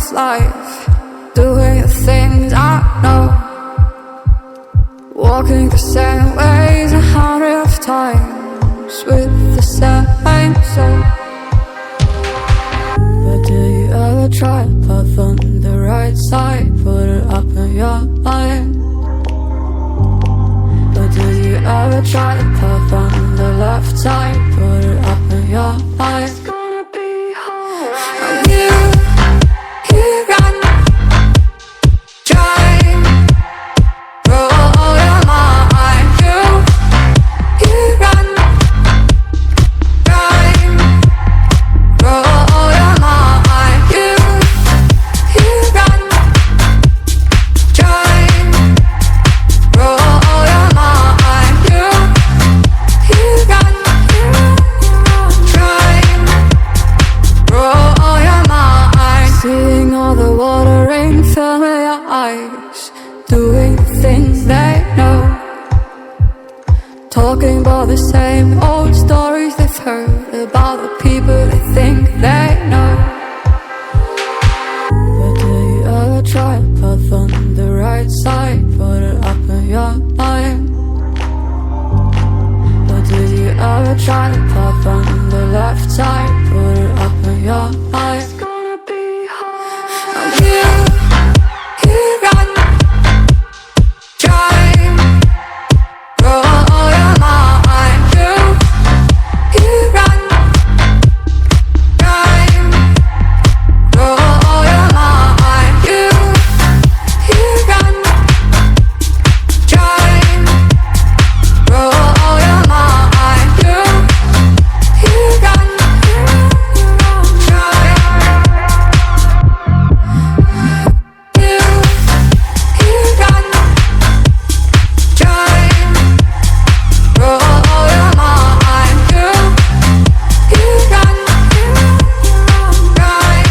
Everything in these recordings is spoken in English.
this life, doing the things I know, walking the same ways 100 times with the same soul. But do you ever try to path on the right side, put it up in your mind? But do you ever try to path on the left side, put it up in your mind? It's gonna be hard. And you run, try, roll your mind. You run, try, roll your mind. You run, try, roll your mind. You run, try, roll your mind. Seeing all the water in familiar eyes, doing things they know, talking about the same old stories they've heard about the people they think they know. But do you ever try to path on the right side, put it up in your mind? But do you ever try to path on the left side, put it up in your mind? It's gonna be hard. And you run, try, roll your mind. You run, try, roll your mind. You run, try, roll your mind. You run, try, you run, try, roll your mind. You run, try,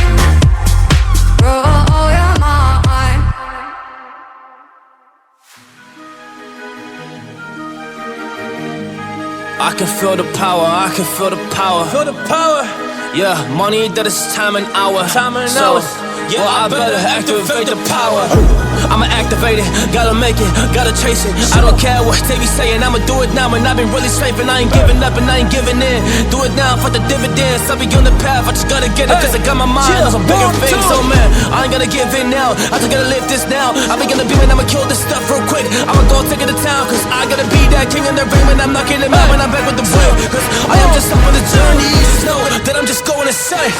roll your mind. I can feel the power, I can feel the power. Feel the power. Yeah, money that is time and hour. Time and hours. Yeah, well, I better activate the power. I'ma activate it, gotta make it, gotta chase it. I don't care what they be saying, I'ma do it now. And I've been really slaving, I ain't giving up and I ain't giving in. Do it now for the dividends, I'll be on the path, I just gotta get it. Cause I got my mind on some bigger things. So man, I ain't gonna give in now, I just gotta live this now. I be gonna be man, I'ma kill this stuff real quick. I'ma go take it to town, cause I gotta be that king in the ring. When I'm knocking him out, when I'm back with the wheel. Cause I am just up on the journey, you just know that I'm just going insane.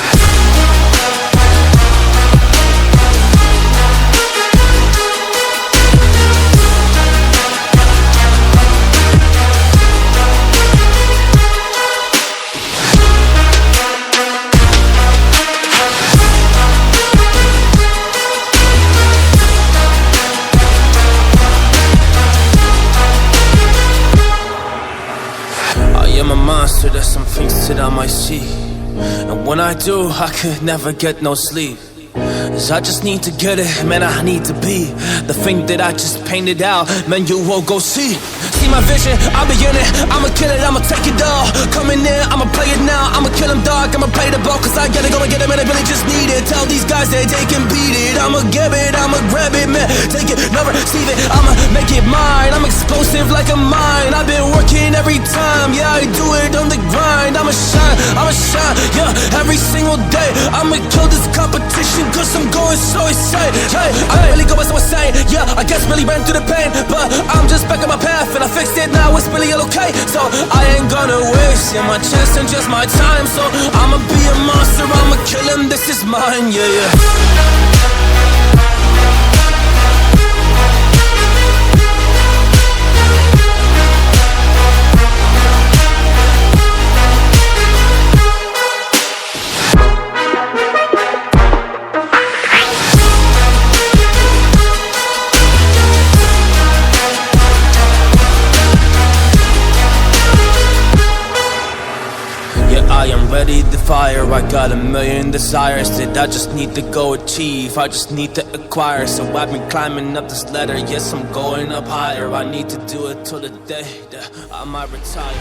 Monster, there's some things that I might see, and when I do, I could never get no sleep. Cause I just need to get it, man, I need to be the thing that I just painted out, man, you will go see. See my vision, I'll be in it, I'ma kill it, I'ma take it all. Coming in, I'ma play it now, I'ma kill him dog, I'ma play the ball. Cause I gotta go and get it, man, I really just need it. Tell these guys that they can beat it, I'ma give it, I'ma grab it, man. Take it, never receive it, I'ma make it mine. I'm explosive like a mine, I've been working every time. Yeah, I do it on the grind, I'ma shine, yeah, every single day. I'ma kill this competition cause I'm going so insane. Hey, I really go by so insane. Yeah, I guess really ran through the pain, but I'm just back on my path and I fixed it now, it's really all okay. So I ain't gonna waste my chance and just my time. So I'ma be a monster, I'ma kill him, this is mine, yeah. I am ready to fire, I got a million desires that I just need to go achieve, I just need to acquire. So I've been climbing up this ladder, yes I'm going up higher. I need to do it till the day that I might retire.